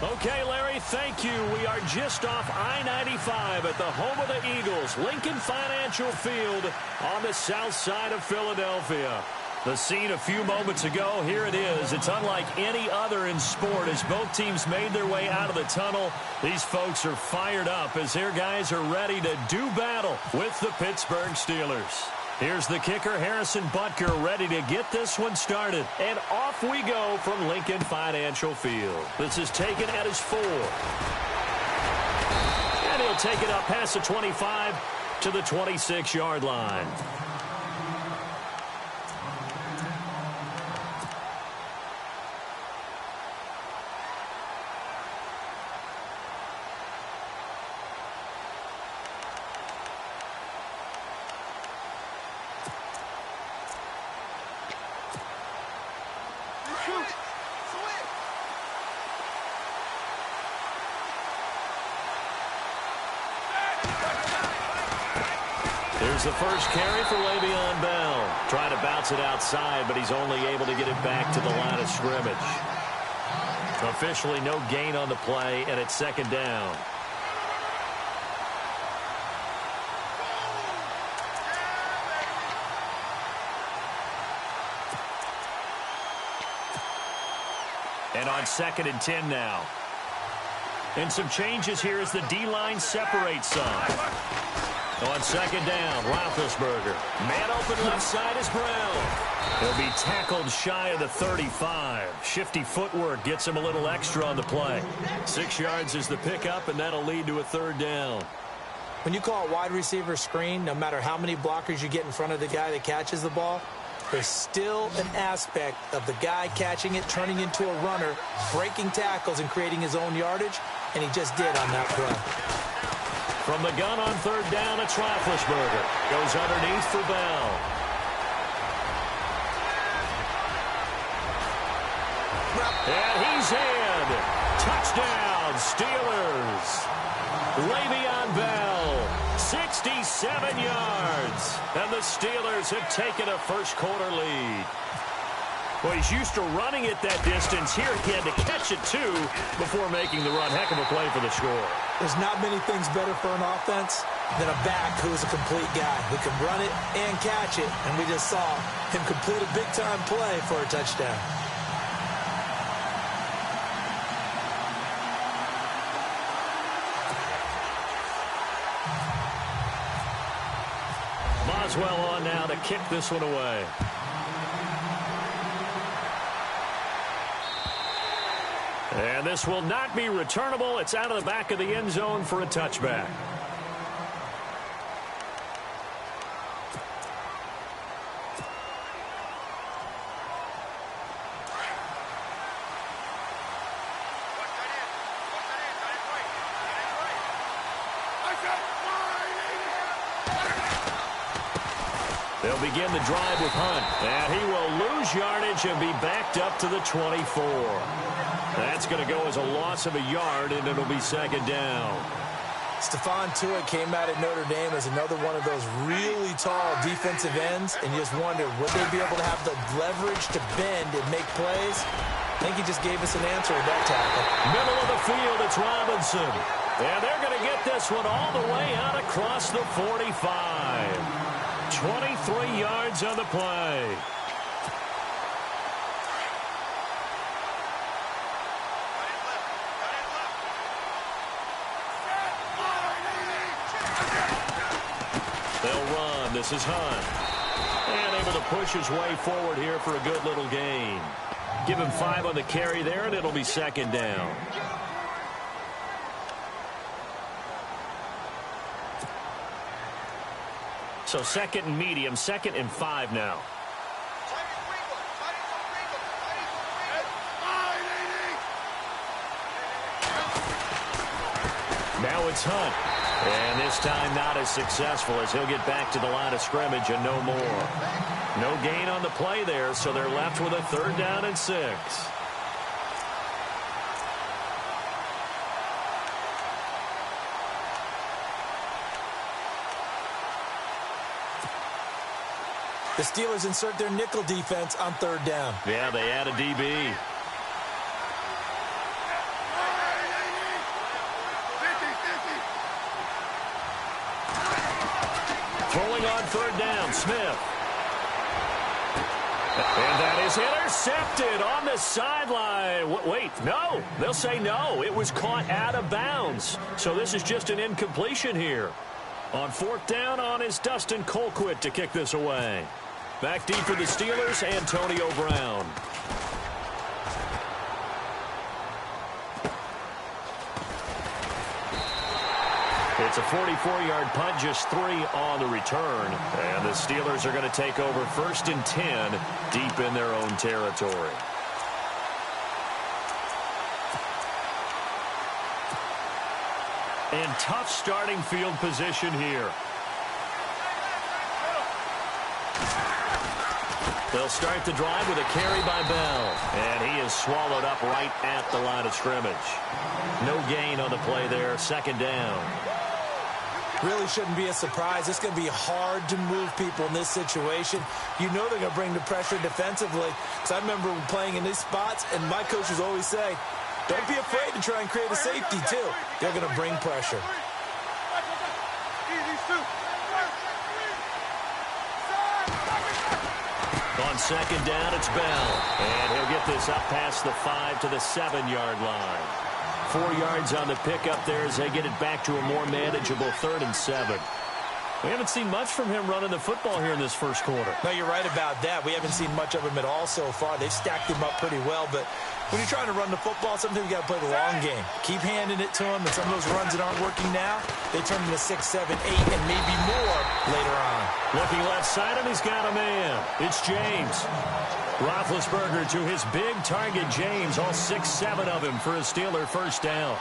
Okay, Larry, thank you. We are just off I-95 at the home of the Eagles, Lincoln Financial Field on the south side of Philadelphia. The scene a few moments ago, here it is. It's unlike any other in sport as both teams made their way out of the tunnel. These folks are fired up as their guys are ready to do battle with the Pittsburgh Steelers. Here's the kicker, Harrison Butker, ready to get this one started. And off we go from Lincoln Financial Field. This is taken at his 4. And he'll take it up past the 25 to the 26-yard line. There's the first carry for Le'Veon Bell. Trying to bounce it outside, but he's only able to get it back to the line of scrimmage. Officially no gain on the play, and it's second down. And on 2nd and 10 now. And some changes here as the D-line separates some. On 2nd down, Roethlisberger. Man open left side is Brown. He'll be tackled shy of the 35. Shifty footwork gets him a little extra on the play. 6 yards is the pickup, and that'll lead to a 3rd down. When you call a wide receiver screen, no matter how many blockers you get in front of the guy that catches the ball, there's still an aspect of the guy catching it, turning into a runner, breaking tackles and creating his own yardage, and he just did on that play. From the gun on 3rd down, it's Roethlisberger. Goes underneath for Bell. And he's in. Touchdown, Steelers. Le'Veon Bell, 67 yards. And the Steelers have taken a first-quarter lead. Well, he's used to running it that distance. Here he had to catch it, too, before making the run. Heck of a play for the score. There's not many things better for an offense than a back who is a complete guy who can run it and catch it. And we just saw him complete a big-time play for a touchdown. Boswell on now to kick this one away. And this will not be returnable. It's out of the back of the end zone for a touchback. They'll begin the drive with Hunt. And he will lose yardage and be backed up to the 24. That's going to go as a loss of a yard, and it'll be 2nd down. Stephon Tuitt came out at Notre Dame as another one of those really tall defensive ends, and you just wonder, would they be able to have the leverage to bend and make plays? I think he just gave us an answer at that tackle. Middle of the field, it's Robinson. And they're going to get this one all the way out across the 45. 23 yards on the play. They'll run. This is Hunt. And able to push his way forward here for a good little gain. Give him 5 on the carry there, and it'll be 2nd down. So 2nd and medium, 2nd and 5 now. Now it's Hunt. And this time not as successful as he'll get back to the line of scrimmage and no more. No gain on the play there, so they're left with a 3rd down and 6. The Steelers insert their nickel defense on 3rd down. Yeah, they add a DB. Throwing on third down, Smith. And that is intercepted on the sideline. Wait, no. They'll say no. It was caught out of bounds. So this is just an incompletion here. On fourth down is Dustin Colquitt to kick this away. Back deep for the Steelers, Antonio Brown. It's a 44-yard punt, just 3 on the return. And the Steelers are going to take over 1st and 10 deep in their own territory. And tough starting field position here. They'll start the drive with a carry by Bell. And he is swallowed up right at the line of scrimmage. No gain on the play there, 2nd down. Really shouldn't be a surprise. It's going to be hard to move people in this situation. You know they're going to bring the pressure defensively. Because I remember playing in these spots, and my coaches always say, don't be afraid to try and create a safety, too. They're going to bring pressure. On 2nd down, it's Bell. And he'll get this up past the 5 to the 7-yard line. 4 yards on the pickup there as they get it back to a more manageable 3rd and 7. We haven't seen much from him running the football here in this first quarter. No, you're right about that. We haven't seen much of him at all so far. They've stacked him up pretty well, but when you're trying to run the football, sometimes you got to play the long game. Keep handing it to him, and some of those runs that aren't working now, they turn into 6, 7, 8, and maybe more later on. Looking left side, and he's got a man. It's James. Roethlisberger to his big target, James. All 6, 7 of him for a Steeler first down.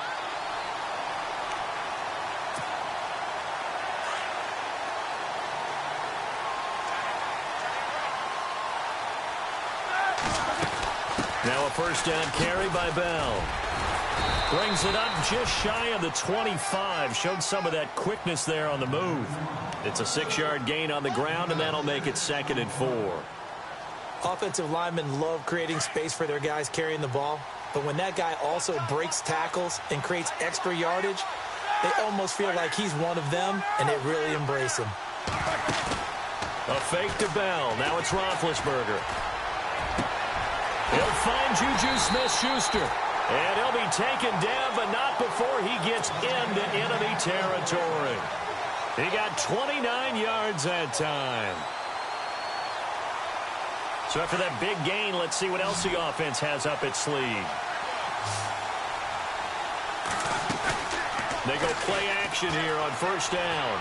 Now a first down carry by Bell. Brings it up just shy of the 25. Showed some of that quickness there on the move. It's a 6-yard gain on the ground, and that'll make it 2nd and 4. Offensive linemen love creating space for their guys carrying the ball. But when that guy also breaks tackles and creates extra yardage, they almost feel like he's one of them, and they really embrace him. A fake to Bell. Now it's Roethlisberger. He'll find Juju Smith-Schuster. And he'll be taken down, but not before he gets into enemy territory. He got 29 yards that time. So after that big gain, let's see what else the offense has up its sleeve. They go play action here on first down.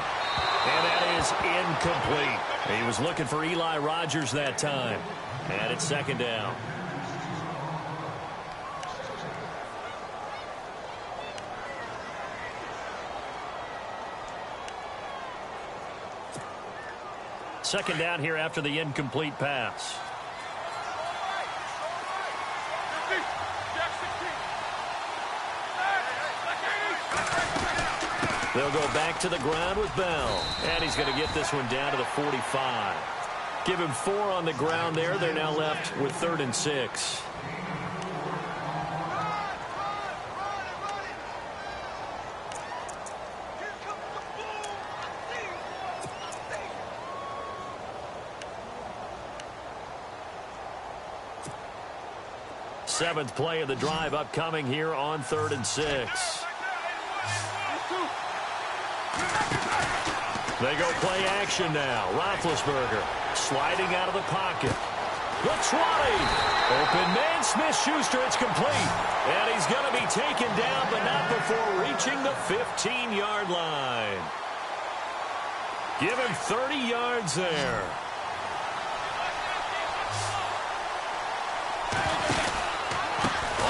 And that is incomplete. He was looking for Eli Rogers that time. And it's 2nd down. Second down here after the incomplete pass. They'll go back to the ground with Bell. And he's going to get this one down to the 45. Give him 4 on the ground there. They're now left with 3rd and 6. Seventh play of the drive upcoming here on 3rd and 6. They go play action now. Roethlisberger sliding out of the pocket. The 20. Open man, Smith-Schuster. It's complete. And he's going to be taken down, but not before reaching the 15-yard line. Give him 30 yards there.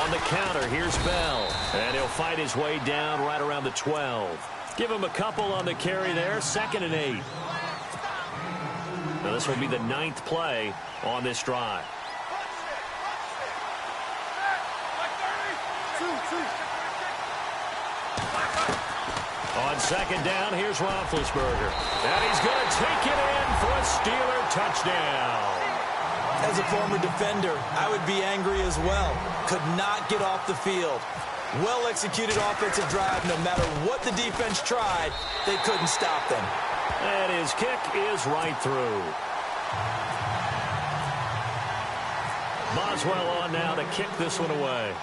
On the counter, here's Bell. And he'll fight his way down right around the 12. Give him a couple on the carry there. 2nd and 8. Now this will be the 9th play on this drive. On 2nd down, here's Roethlisberger. And he's going to take it in for a Steeler touchdown. As a former defender, I would be angry as well. Could not get off the field. Well-executed offensive drive. No matter what the defense tried, they couldn't stop them. And his kick is right through. Boswell on now to kick this one away.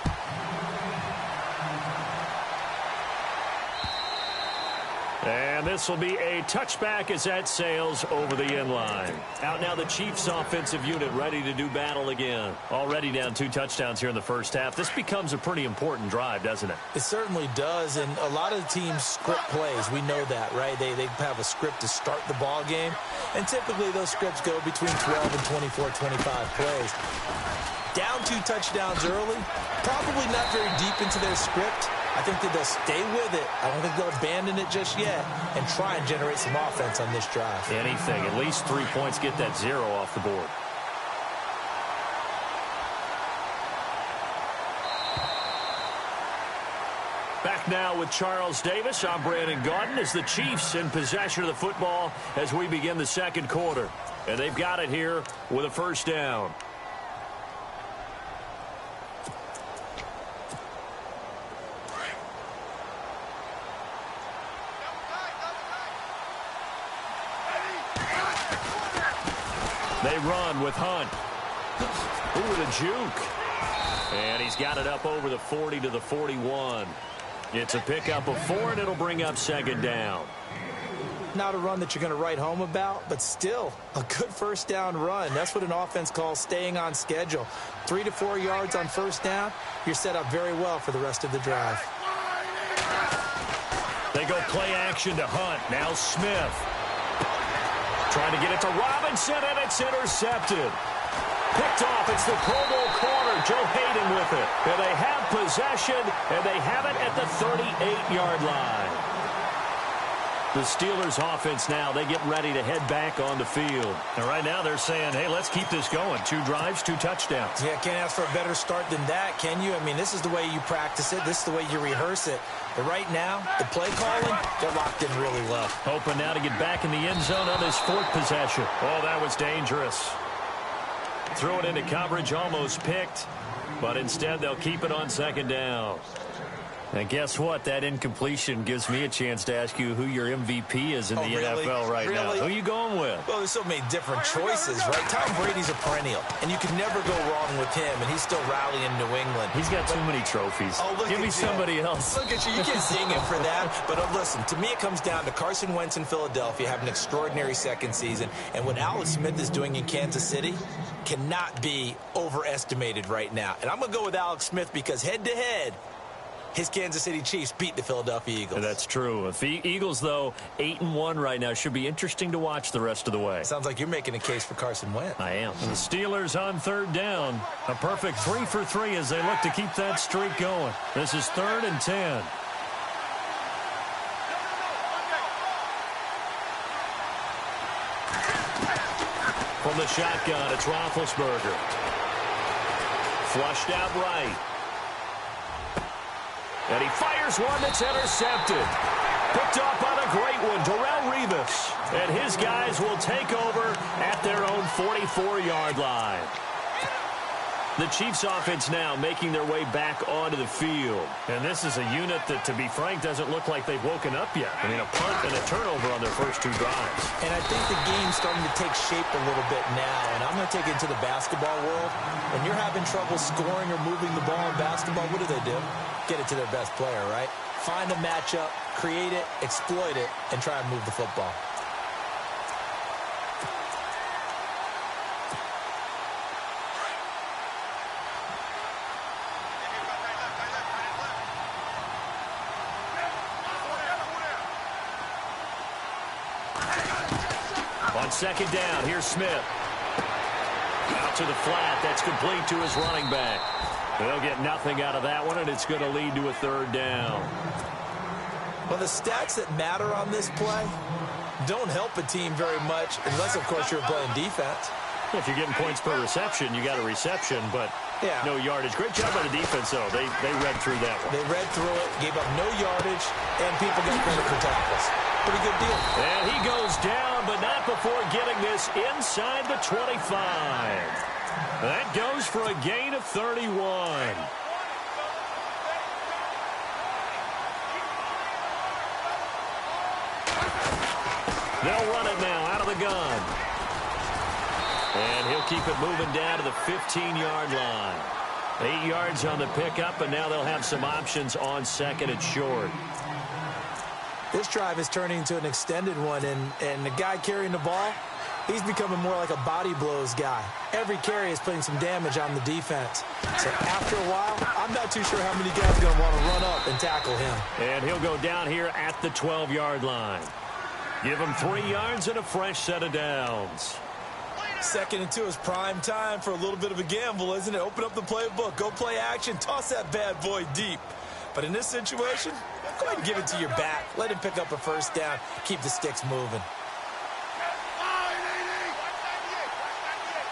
And this will be a touchback as that sails over the end line. Out now the Chiefs offensive unit ready to do battle again. Already down 2 touchdowns here in the first half. This becomes a pretty important drive, doesn't it? It certainly does, and a lot of the teams script plays. We know that, right? They have a script to start the ball game, and typically those scripts go between 12 and 24, 25 plays. Down 2 touchdowns early, probably not very deep into their script. I think that they'll stay with it. I don't think they'll abandon it just yet and try and generate some offense on this drive. Anything. At least 3 points. Get that 0 off the board. Back now with Charles Davis. I'm Brandon Gaudin as the Chiefs in possession of the football as we begin the second quarter. And they've got it here with a first down. They run with Hunt. Ooh, with a juke. And he's got it up over the 40 to the 41. It's a pickup of 4, and it'll bring up second down. Not a run that you're going to write home about, but still a good first down run. That's what an offense calls staying on schedule. 3 to 4 yards on first down. You're set up very well for the rest of the drive. They go play action to Hunt. Now Smith. Trying to get it to Robinson, and it's intercepted. Picked off. It's the Pro Bowl corner, Joe Hayden with it. And they have possession, and they have it at the 38-yard line. The Steelers offense now, they get ready to head back on the field. And right now they're saying, hey, let's keep this going. 2 drives, 2 touchdowns. Yeah, can't ask for a better start than that, can you? I mean, this is the way you practice it. This is the way you rehearse it. But right now, the play calling, they're locked in really well. Hoping now to get back in the end zone on this 4th possession. Oh, that was dangerous. Threw it into coverage, almost picked. But instead, they'll keep it on second down. And guess what? That incompletion gives me a chance to ask you who your MVP is in the NFL right now. Who are you going with? Well, there's so many different choices, right? Tom Brady's a perennial, and you can never go wrong with him, and he's still rallying New England. He's got too many trophies. Oh, give me somebody else. Look at you. You can sing it for that. But listen, to me it comes down to Carson Wentz in Philadelphia having an extraordinary second season, and what Alex Smith is doing in Kansas City cannot be overestimated right now. And I'm going to go with Alex Smith because head-to-head, his Kansas City Chiefs beat the Philadelphia Eagles. That's true. If the Eagles, though, 8-1 right now, should be interesting to watch the rest of the way. Sounds like you're making a case for Carson Wentz. I am. And the Steelers on 3rd down. A perfect 3 for 3 as they look to keep that streak going. This is 3rd and 10. From the shotgun, it's Roethlisberger. Flushed out right. And he fires one that's intercepted. Picked off on a great one, Darrelle Revis. And his guys will take over at their own 44-yard line. The Chiefs offense now making their way back onto the field. And this is a unit that, to be frank, doesn't look like they've woken up yet. I mean, a punt and a turnover on their first 2 drives. And I think the game's starting to take shape a little bit now. And I'm going to take it into the basketball world. When you're having trouble scoring or moving the ball in basketball, what do? Get it to their best player, right? Find a matchup, create it, exploit it, and try and move the football. On second down, here's Smith. Out to the flat. That's complete to his running back. They'll get nothing out of that one, and it's going to lead to a 3rd down. Well, the stats that matter on this play don't help a team very much, unless, of course, you're playing defense. If you're getting points per reception, you got a reception, but no yardage. Great job by the defense, though. They read through that one. They read through it, gave up no yardage, and people get credit for tackles. Pretty good deal. And he goes down, but not before getting this inside the 25. That goes for a gain of 31. They'll run it now out of the gun. And he'll keep it moving down to the 15-yard line. 8 yards on the pickup, and now they'll have some options on second and short. This drive is turning into an extended one, and the guy carrying the ball, he's becoming more like a body blows guy. Every carry is putting some damage on the defense. So after a while, I'm not too sure how many guys are going to want to run up and tackle him. And he'll go down here at the 12-yard line. Give him 3 yards and a fresh set of downs. 2nd and 2 is prime time for a little bit of a gamble, isn't it? Open up the playbook, go play action, toss that bad boy deep. But in this situation, go ahead and give it to your back. Let him pick up a first down. Keep the sticks moving.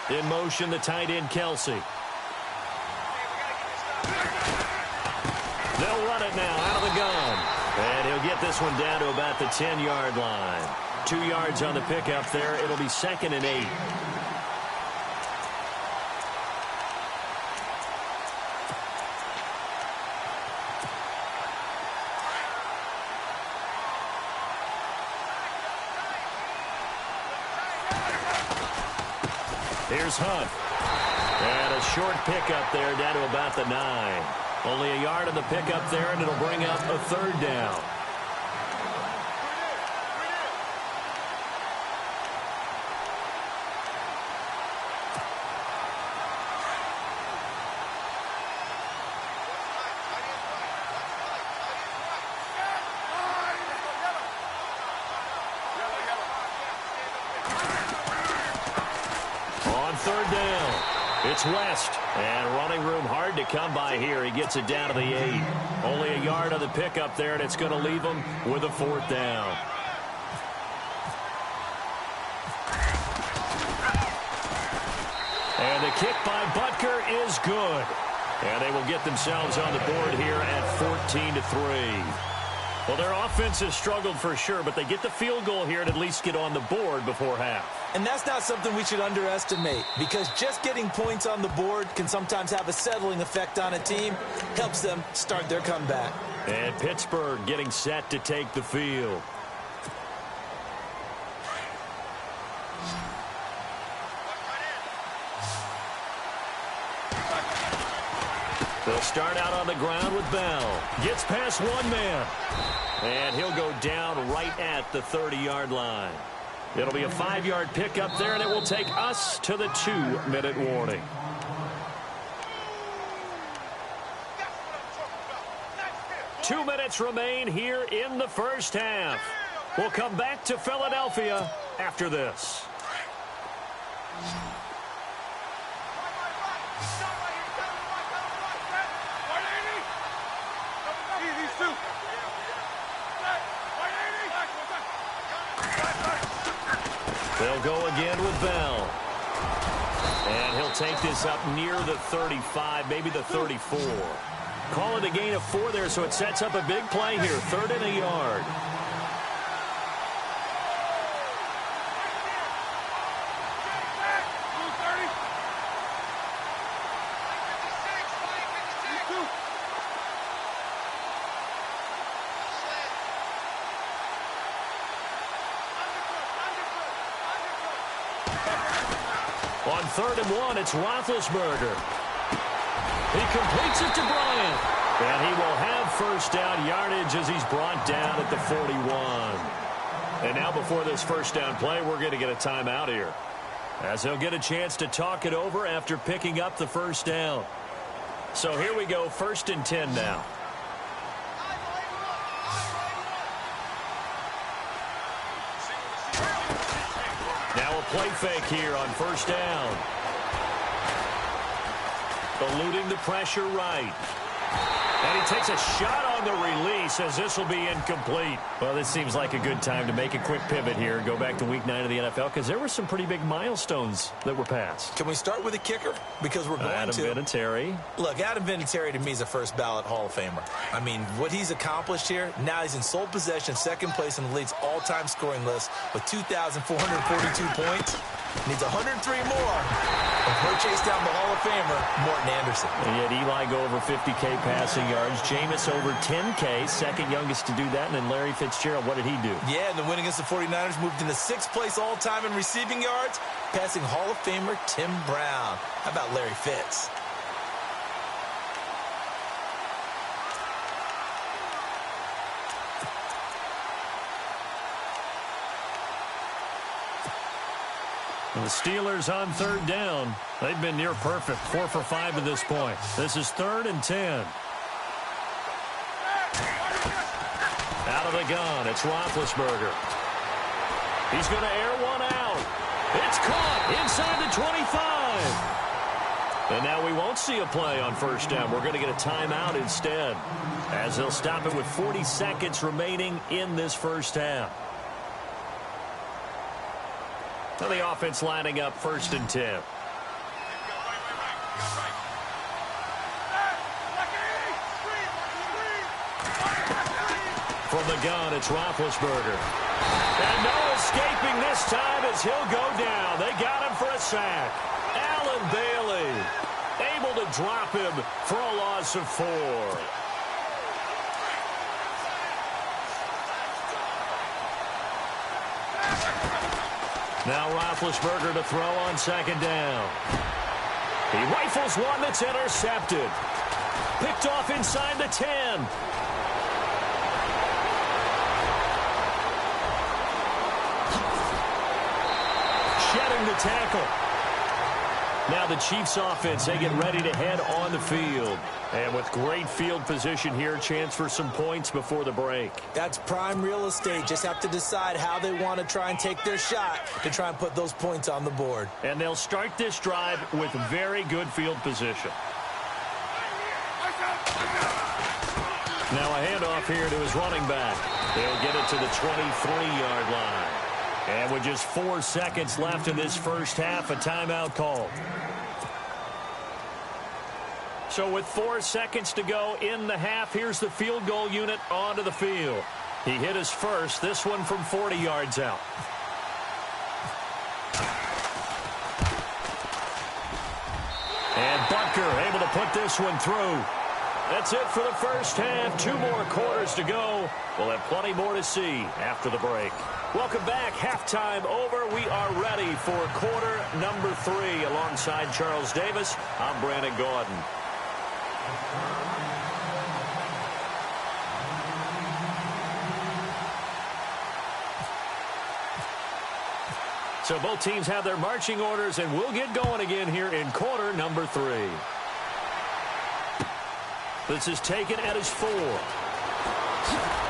In motion, the tight end, Kelsey. They'll run it now out of the gun. And he'll get this one down to about the 10-yard line. 2 yards on the pickup there. It'll be 2nd and 8. Here's Hunt. And a short pickup there down to about the 9. Only a yard on the pickup there, and it'll bring up a 3rd down. On 3rd down, it's West. And running room hard to come by here. He gets it down to the 8. Only a yard on the pickup there, and it's going to leave him with a 4th down. And the kick by Butker is good. And they will get themselves on the board here at 14-3. Well, their offense has struggled for sure, but they get the field goal here and at least get on the board before half. And that's not something we should underestimate, because just getting points on the board can sometimes have a settling effect on a team. Helps them start their comeback. And Pittsburgh getting set to take the field. They'll start out on the ground with Bell. Gets past one man. And he'll go down right at the 30-yard line. It'll be a 5-yard pickup there, and it will take us to the 2-minute warning. Two minutes remain here in the first half. We'll come back to Philadelphia after this. They'll go again with Bell. And he'll take this up near the 35, maybe the 34. Call it a gain of 4 there, so it sets up a big play here. 3rd and a yard. On 3rd and 1, it's Roethlisberger. He completes it to Bryant. And he will have first down yardage as he's brought down at the 41. And now before this first down play, we're going to get a timeout here, as he'll get a chance to talk it over after picking up the first down. So here we go, 1st and 10 now. Now a play fake here on first down. Eluding the pressure right. And he takes a shot on the release as this will be incomplete. Well, this seems like a good time to make a quick pivot here. Go back to Week 9 of the NFL, because there were some pretty big milestones that were passed. Can we start with a kicker? Because we're going Adam Vinatieri. Look, Adam Vinatieri to me is a first ballot Hall of Famer. I mean, what he's accomplished here, now he's in sole possession, 2nd place in the league's all-time scoring list with 2,442 points. Needs 103 more. He'll chase down the Hall of Famer, Morton Anderson. And yet Eli go over 50K passing yards. Jameis over 10K, second youngest to do that. And then Larry Fitzgerald, what did he do? Yeah, and the win against the 49ers moved into 6th place all-time in receiving yards, passing Hall of Famer Tim Brown. How about Larry Fitz? And the Steelers on 3rd down. They've been near perfect, 4 for 5 to this point. This is 3rd and 10. Out of the gun, it's Roethlisberger. He's going to air one out. It's caught inside the 25. And now we won't see a play on 1st down. We're going to get a timeout instead, as they'll stop it with 40 seconds remaining in this 1st half. So the offense lining up 1st and 10. From the gun, it's Roethlisberger. And no escaping this time as he'll go down. They got him for a sack. Allen Bailey able to drop him for a loss of 4. Now Roethlisberger to throw on 2nd down. He rifles one that's intercepted. Picked off inside the 10. Shedding the tackle. Now the Chiefs offense, they get ready to head on the field. And with great field position here, chance for some points before the break. That's prime real estate. Just have to decide how they want to try and take their shot to try and put those points on the board. And they'll start this drive with very good field position. Now a handoff here to his running back. He'll get it to the 23-yard line. And with just 4 seconds left in this 1st half, a timeout call. So with 4 seconds to go in the half, here's the field goal unit onto the field. He hit his first, this one from 40 yards out. And Butker able to put this one through. That's it for the 1st half. 2 more quarters to go. We'll have plenty more to see after the break. Welcome back. Halftime over. We are ready for quarter number 3. Alongside Charles Davis, I'm Brandon Gordon. So both teams have their marching orders, and we'll get going again here in quarter number 3. This is taken at his 4.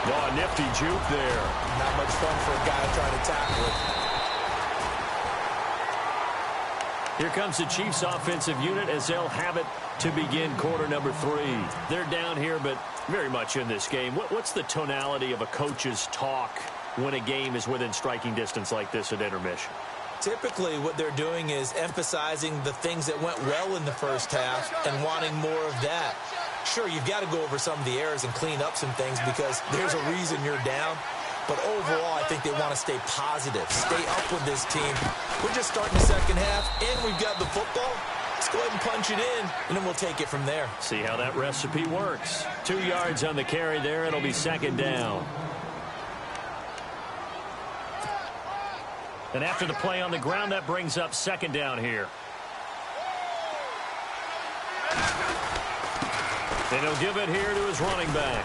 Oh, a nifty juke there. Not much fun for a guy trying to tackle it. Here comes the Chiefs offensive unit as they'll have it to begin quarter number 3. They're down here, but very much in this game. What's the tonality of a coach's talk when a game is within striking distance like this at intermission? Typically, what they're doing is emphasizing the things that went well in the 1st half and wanting more of that. Sure, you've got to go over some of the errors and clean up some things because there's a reason you're down. But overall, I think they want to stay positive, stay up with this team. We're just starting the 2nd half, and we've got the football. Let's go ahead and punch it in, and then we'll take it from there. See how that recipe works. 2 yards on the carry there. It'll be 2nd down. And after the play on the ground, that brings up 2nd down here. And he'll give it here to his running back.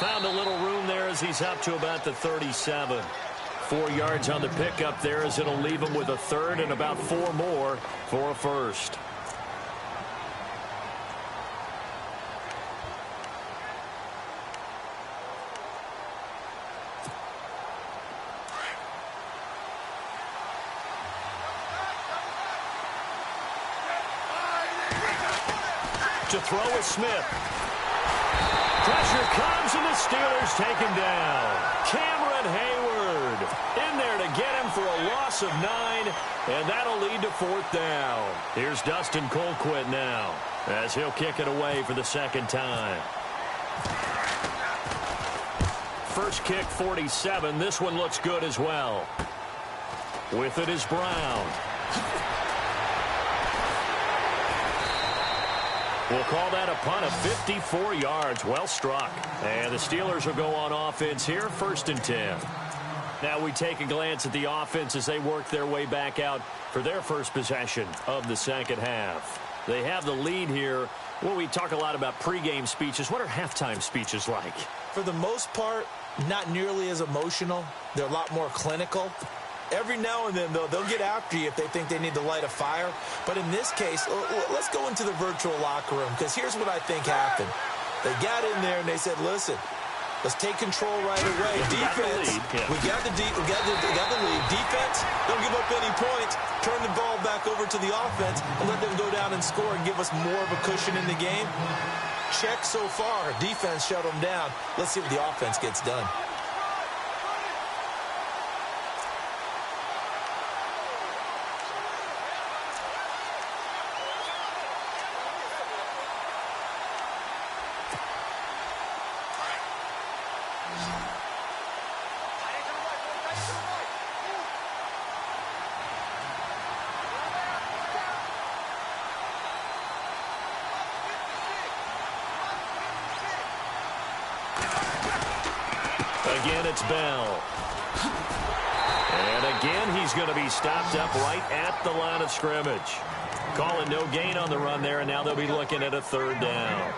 Found a little room there as he's up to about the 37. 4 yards on the pickup there as it'll leave him with a 3rd and about 4 more for a 1st. To throw is Smith. Pressure comes and the Steelers take him down. Cameron Hayward in there to get him for a loss of 9, and that'll lead to 4th down. Here's Dustin Colquitt now as he'll kick it away for the 2nd time. First kick 47. This one looks good as well. With it is Brown. We'll call that a punt of 54 yards. Well struck. And the Steelers will go on offense here, 1st and 10. Now we take a glance at the offense as they work their way back out for their first possession of the second half. They have the lead here. Well, we talk a lot about pregame speeches. What are halftime speeches like? For the most part, not nearly as emotional. They're a lot more clinical. Every now and then, though, they'll get after you if they think they need to light a fire. But in this case, let's go into the virtual locker room, because here's what I think happened. They got in there and they said, listen, let's take control right away. Defense, we got the lead. Defense, don't give up any points. Turn the ball back over to the offense and let them go down and score and give us more of a cushion in the game. Check so far. Defense shut them down. Let's see what the offense gets done. Again, it's Bell. And again, he's going to be stopped up right at the line of scrimmage. Calling no gain on the run there, and now they'll be looking at a 3rd down.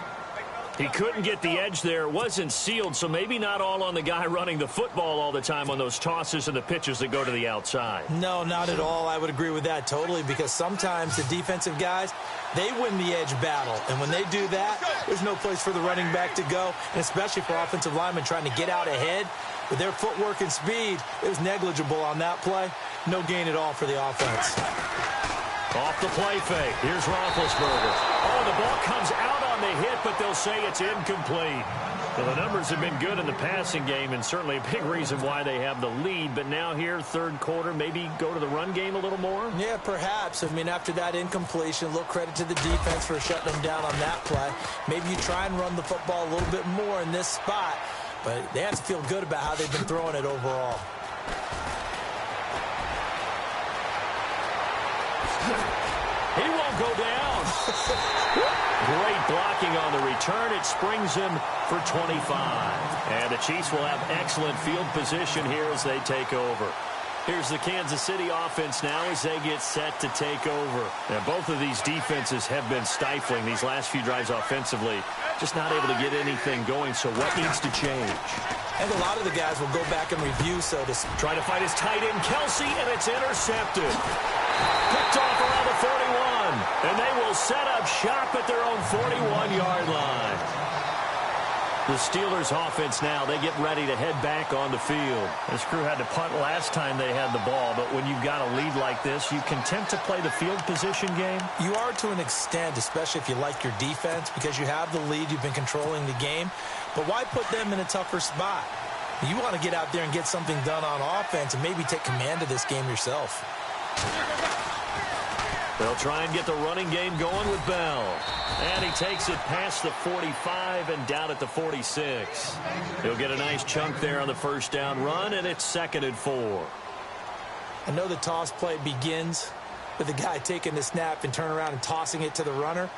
He couldn't get the edge there. It wasn't sealed, so maybe not all on the guy running the football all the time on those tosses and the pitches that go to the outside. No, not at all. I would agree with that totally, because sometimes the defensive guys, they win the edge battle. And when they do that, there's no place for the running back to go, and especially for offensive linemen trying to get out ahead. With their footwork and speed, it was negligible on that play. No gain at all for the offense. Off the play fake. Here's Roethlisberger. Oh, the ball comes out on the hit, but they'll say it's incomplete. Well, the numbers have been good in the passing game, and certainly a big reason why they have the lead. But now here, 3rd quarter, maybe go to the run game a little more? Yeah, perhaps. I mean, after that incompletion, a little credit to the defense for shutting them down on that play. Maybe you try and run the football a little bit more in this spot, but they have to feel good about how they've been throwing it overall. He won't go down. Great blocking on the return. It springs him for 25. And the Chiefs will have excellent field position here as they take over. Here's the Kansas City offense now as they get set to take over. Now, both of these defenses have been stifling these last few drives offensively. Just not able to get anything going, so what needs to change? And a lot of the guys will go back and review, so to try to fight his tight end, Kelsey, and it's intercepted. Picked off around the 41, and they will set up shop at their own 41-yard line. The Steelers offense now, they get ready to head back on the field. This crew had to punt last time they had the ball, but when you've got a lead like this, you content to play the field position game? You are to an extent, especially if you like your defense, because you have the lead, you've been controlling the game. But why put them in a tougher spot? You want to get out there and get something done on offense and maybe take command of this game yourself. They'll try and get the running game going with Bell. And he takes it past the 45 and down at the 46. He'll get a nice chunk there on the 1st down run, and it's 2nd and 4. I know the toss play begins with the guy taking the snap and turn around and tossing it to the runner.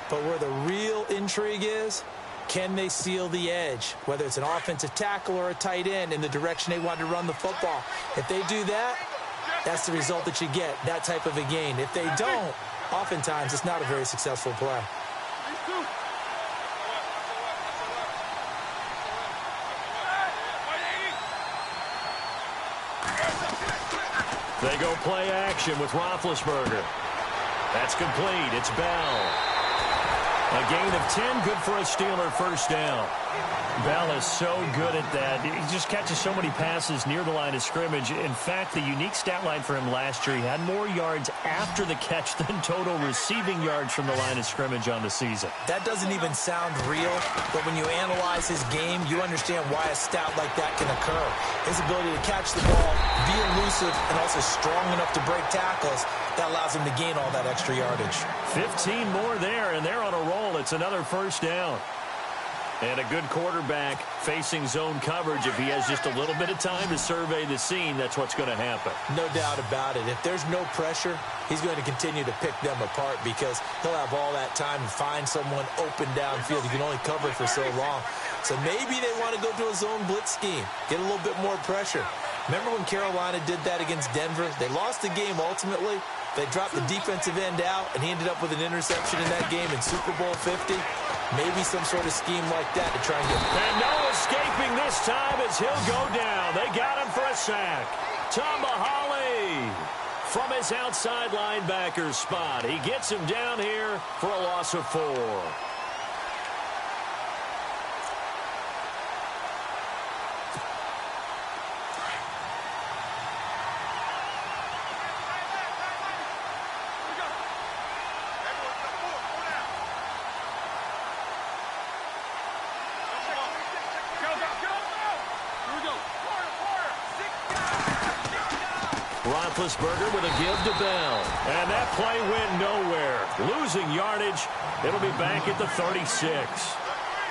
But where the real intrigue is, can they seal the edge? Whether it's an offensive tackle or a tight end in the direction they want to run the football. If they do that, that's the result that you get, that type of a gain. If they don't, oftentimes it's not a very successful play. They go play action with Roethlisberger. That's complete. It's Bell. A gain of 10, good for a Steeler 1st down. Bell is so good at that. He just catches so many passes near the line of scrimmage. In fact, the unique stat line for him last year, he had more yards after the catch than total receiving yards from the line of scrimmage on the season. That doesn't even sound real, but when you analyze his game, you understand why a stat like that can occur. His ability to catch the ball, be elusive, and also strong enough to break tackles, that allows him to gain all that extra yardage. 15 more there, and they're on a roll. It's another 1st down. And a good quarterback facing zone coverage, if he has just a little bit of time to survey the scene, that's what's going to happen. No doubt about it. If there's no pressure, he's going to continue to pick them apart because he'll have all that time to find someone open downfield. You can only cover for so long. So maybe they want to go to a zone blitz scheme, get a little bit more pressure. Remember when Carolina did that against Denver? They lost the game ultimately. They dropped the defensive end out, and he ended up with an interception in that game in Super Bowl 50. Maybe some sort of scheme like that to try and get... And no escaping this time as he'll go down. They got him for a sack. Tamahali from his outside linebacker spot. He gets him down here for a loss of 4. Roethlisberger with a give to Bell. And that play went nowhere. Losing yardage. It'll be back at the 36.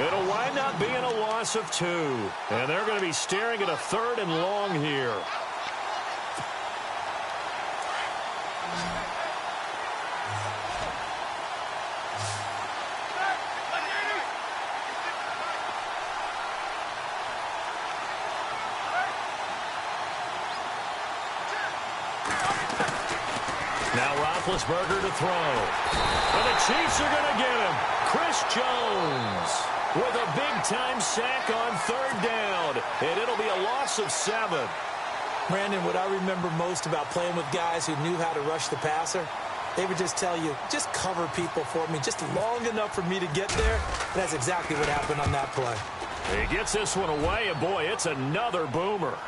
It'll wind up being a loss of 2. And they're going to be staring at a 3rd and long here. Now Roethlisberger to throw. And the Chiefs are going to get him. Chris Jones with a big-time sack on 3rd down. And it'll be a loss of 7. Brandon, what I remember most about playing with guys who knew how to rush the passer, they would just tell you, just cover people for me, just long enough for me to get there. And that's exactly what happened on that play. He gets this one away, and boy, it's another boomer.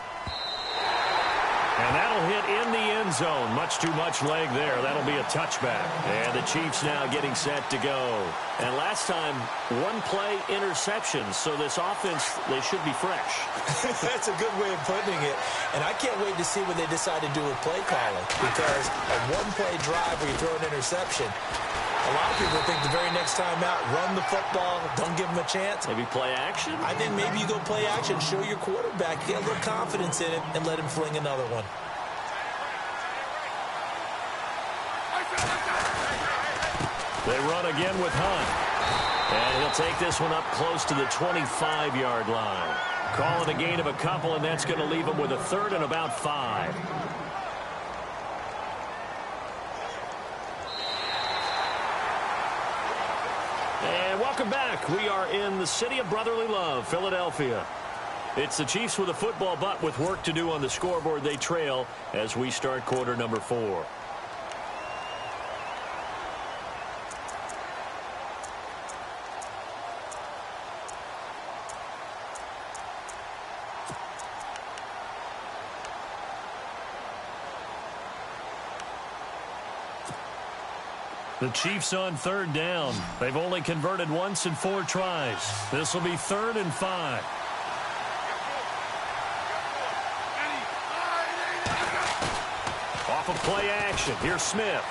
And that'll hit in the end zone. Much too much leg there. That'll be a touchback. And the Chiefs now getting set to go. And last time, 1-play interceptions. So this offense, they should be fresh. That's a good way of putting it. And I can't wait to see what they decide to do with play calling. Because a 1-play drive where you throw an interception, a lot of people think the very next time out, run the football, don't give them a chance. Maybe play action? I think maybe you go play action, show your quarterback, get a little confidence in him, and let him fling another one. They run again with Hunt. And he'll take this one up close to the 25-yard line. Call it a gain of a couple, and that's going to leave him with a 3rd and about 5. And welcome back. We are in the city of brotherly love, Philadelphia. It's the Chiefs with a football, but with work to do on the scoreboard. They trail as we start quarter number 4. The Chiefs on 3rd down. They've only converted once in 4 tries. This will be 3rd and 5. Off of play action. Here's Smith.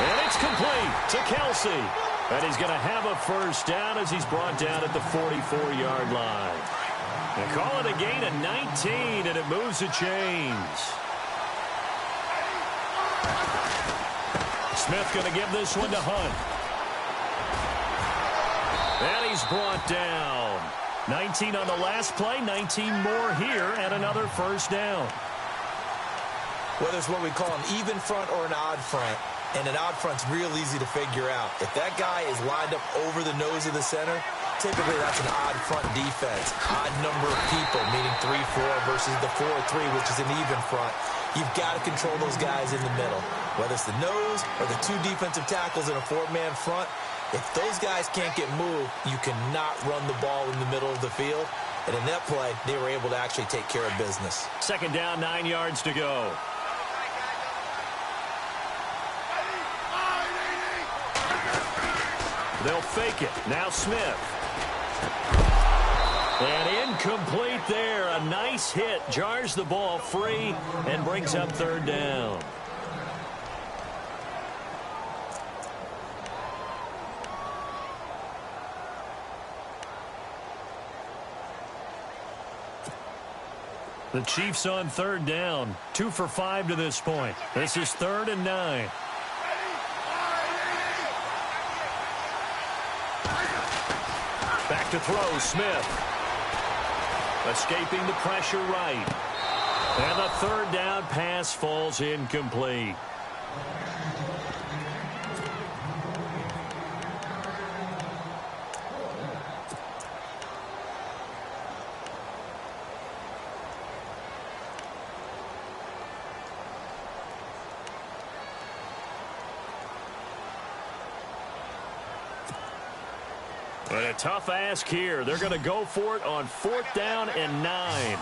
And it's complete to Kelsey. And he's going to have a 1st down as he's brought down at the 44-yard line. They call it a gain of 19, and it moves the chains. Smith going to give this one to Hunt. And he's brought down. 19 on the last play, 19 more here, and another 1st down. Whether it's what we call an even front or an odd front, and an odd front's real easy to figure out. If that guy is lined up over the nose of the center, typically that's an odd front defense. Odd number of people, meaning 3-4 versus the 4-3, which is an even front. You've got to control those guys in the middle. Whether it's the nose or the 2 defensive tackles in a 4-man front, if those guys can't get moved, you cannot run the ball in the middle of the field. And in that play, they were able to actually take care of business. 2nd down, 9 yards to go. They'll fake it. Now Smith. And incomplete there. A nice hit. Jars the ball free and brings up 3rd down. The Chiefs on third down. 2 for 5 to this point. This is 3rd and 9. Back to throw, Smith. Escaping the pressure right. And the 3rd down pass falls incomplete. But a tough ask here. They're going to go for it on 4th down and 9.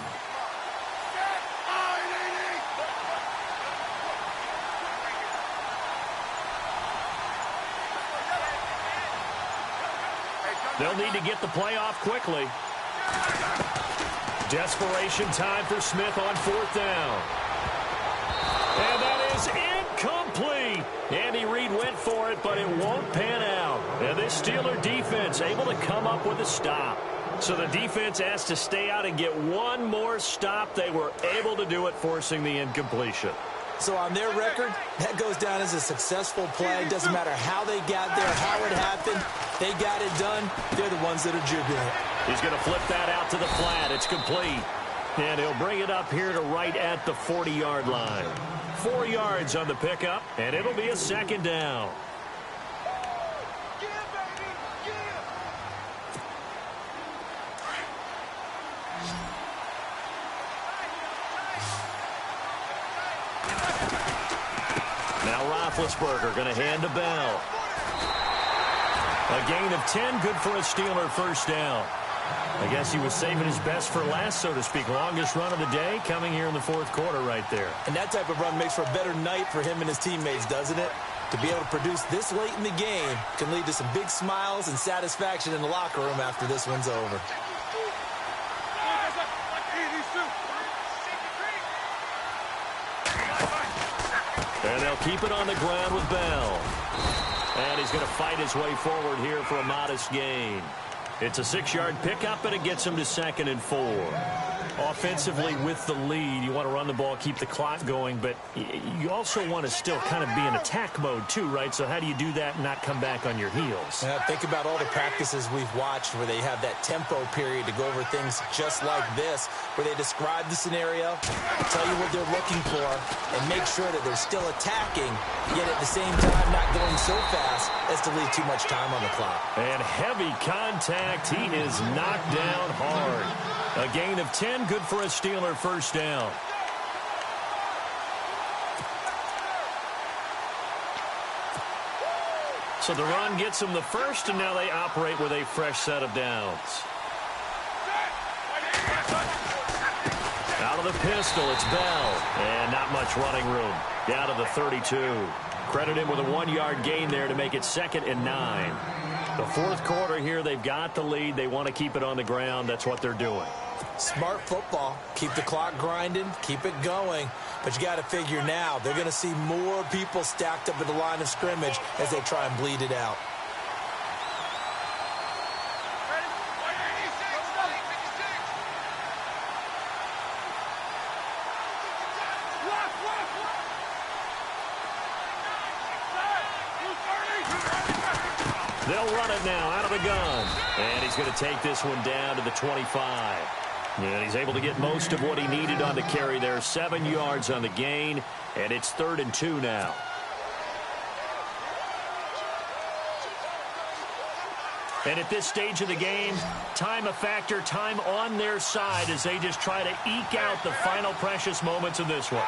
They'll need to get the play off quickly. Desperation time for Smith on 4th down. And that is incomplete. Andy Reid went for it, but it won't pan out. And this Steeler defense able to come up with a stop. So the defense has to stay out and get one more stop. They were able to do it, forcing the incompletion. So on their record, that goes down as a successful play. Doesn't matter how they got there, how it happened. They got it done. They're the ones that are jubilant. He's going to flip that out to the flat. It's complete. And he'll bring it up here to right at the 40-yard line. 4 yards on the pickup, and it'll be a 2nd down. Now Roethlisberger going to hand to Bell. A gain of 10, good for a Steeler 1st down. I guess he was saving his best for last, so to speak. Longest run of the day coming here in the 4th quarter right there. And that type of run makes for a better night for him and his teammates, doesn't it? To be able to produce this late in the game can lead to some big smiles and satisfaction in the locker room after this one's over. And they'll keep it on the ground with Bell. And he's going to fight his way forward here for a modest gain. It's a 6-yard pickup, and it gets him to 2nd and 4. Offensively with the lead, you want to run the ball, keep the clock going, but you also want to still kind of be in attack mode too, right? So how do you do that and not come back on your heels? Think about all the practices we've watched where they have that tempo period to go over things just like this, where they describe the scenario, tell you what they're looking for, and make sure that they're still attacking, yet at the same time not going so fast as to leave too much time on the clock. And heavy contact. He is knocked down hard. A gain of 10, good for a Steeler 1st down. So the run gets them the first, and now they operate with a fresh set of downs. Out of the pistol, it's Bell. And not much running room. Down to the 32. Credit him with a 1-yard gain there to make it 2nd and 9. The 4th quarter here, they've got the lead. They want to keep it on the ground. That's what they're doing. Smart football. Keep the clock grinding. Keep it going. But you got to figure now, they're going to see more people stacked up at the line of scrimmage as they try and bleed it out. They'll run it now out of the gun. And he's going to take this one down to the 25. And he's able to get most of what he needed on the carry there. 7 yards on the gain. And it's 3rd and 2 now. And at this stage of the game, time a factor, time on their side as they just try to eke out the final precious moments of this one.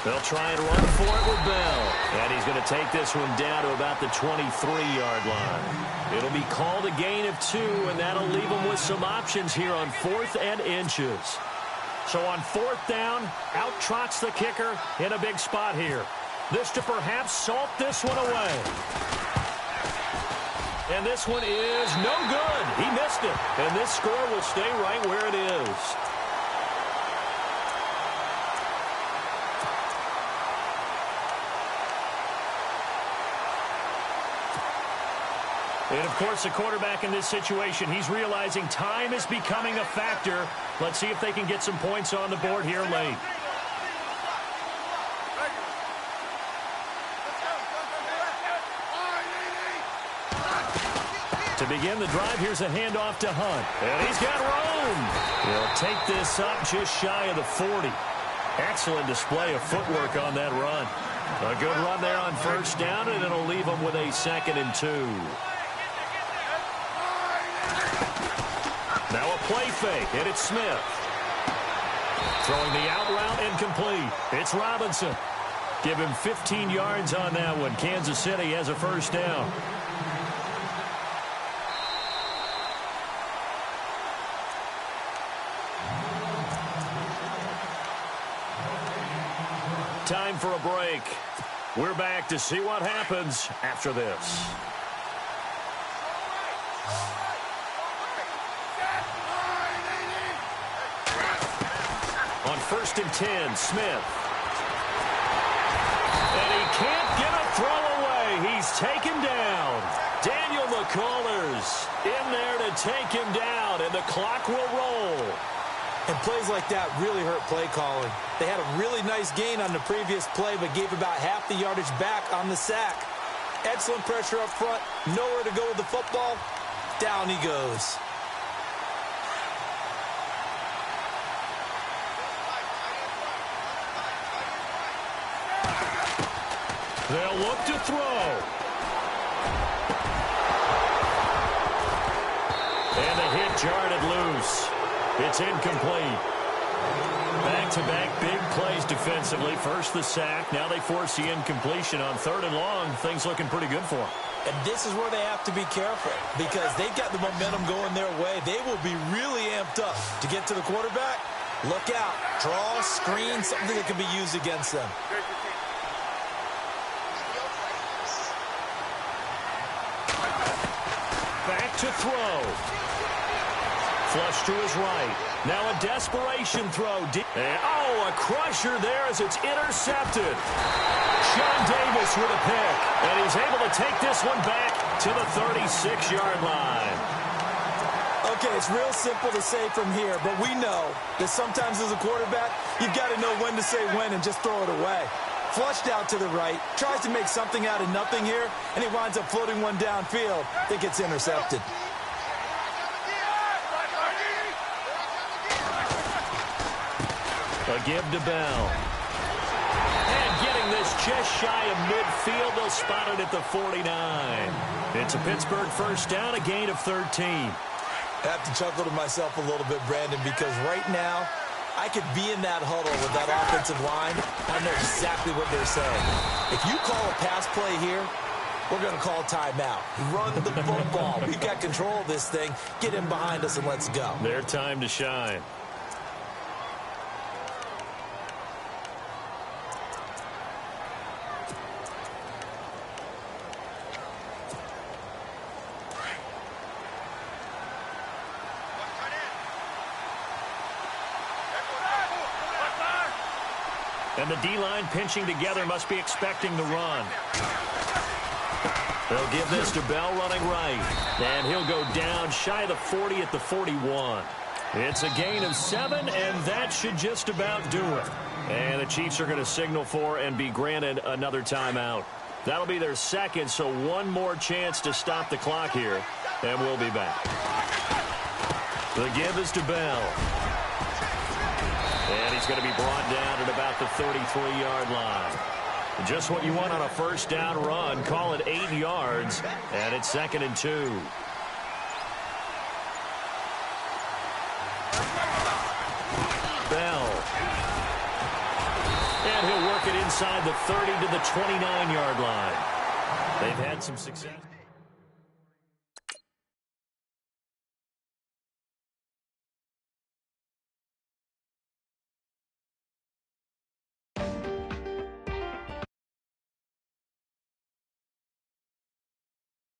They'll try and run for it with Bell. And he's going to take this one down to about the 23-yard line. It'll be called a gain of 2, and that'll leave them with some options here on 4th and inches. So on 4th down, out trots the kicker in a big spot here. This to perhaps salt this one away. And this one is no good. He missed it. And this score will stay right where it is. And, of course, the quarterback in this situation, he's realizing time is becoming a factor. Let's see if they can get some points on the board here late. To begin the drive, here's a handoff to Hunt. And he's got room. He'll take this up just shy of the 40. Excellent display of footwork on that run. A good run there on first down, and it'll leave him with a 2nd and 2. Now a play fake, and it's Smith. Throwing the out route incomplete. It's Robinson. Give him 15 yards on that one. Kansas City has a first down. Time for a break. We're back to see what happens after this. On 1st and 10, Smith. And he can't get a throw away. He's taken down. Daniel McCullers in there to take him down, and the clock will roll. And plays like that really hurt play calling. They had a really nice gain on the previous play, but gave about half the yardage back on the sack. Excellent pressure up front. Nowhere to go with the football. Down he goes. They'll look to throw. And the hit jarred it loose. It's incomplete. Back-to-back big plays defensively. First the sack. Now they force the incompletion on 3rd and long. Things looking pretty good for them. And this is where they have to be careful because they've got the momentum going their way. They will be really amped up to get to the quarterback. Look out. Draw, screen, something that can be used against them. Back to throw. Flush to his right. Now a desperation throw. And, a crusher there as it's intercepted. Sean Davis with a pick. And he's able to take this one back to the 36-yard line. Okay, it's real simple to say from here, but we know that sometimes as a quarterback, you've got to know when to say when and just throw it away. Flushed out to the right, tries to make something out of nothing here, and he winds up floating one downfield that gets intercepted. A give to Bell. And getting this just shy of midfield, they'll spot it at the 49. It's a Pittsburgh first down, a gain of 13. I have to chuckle to myself a little bit, Brandon, because right now, I could be in that huddle with that offensive line. I know exactly what they're saying. If you call a pass play here, we're going to call timeout. Run the football. We've got control of this thing. Get in behind us and let's go. Their time to shine. And the D-line pinching together must be expecting the run. They'll give this to Bell running right. And he'll go down shy of the 40 at the 41. It's a gain of 7, and that should just about do it. And the Chiefs are going to signal for and be granted another timeout. That'll be their second, so one more chance to stop the clock here. And we'll be back. The give is to Bell. And he's going to be brought down at about the 33-yard line. Just what you want on a first down run. Call it 8 yards, and it's 2nd and 2. Bell. And he'll work it inside the 30 to the 29-yard line. They've had some success.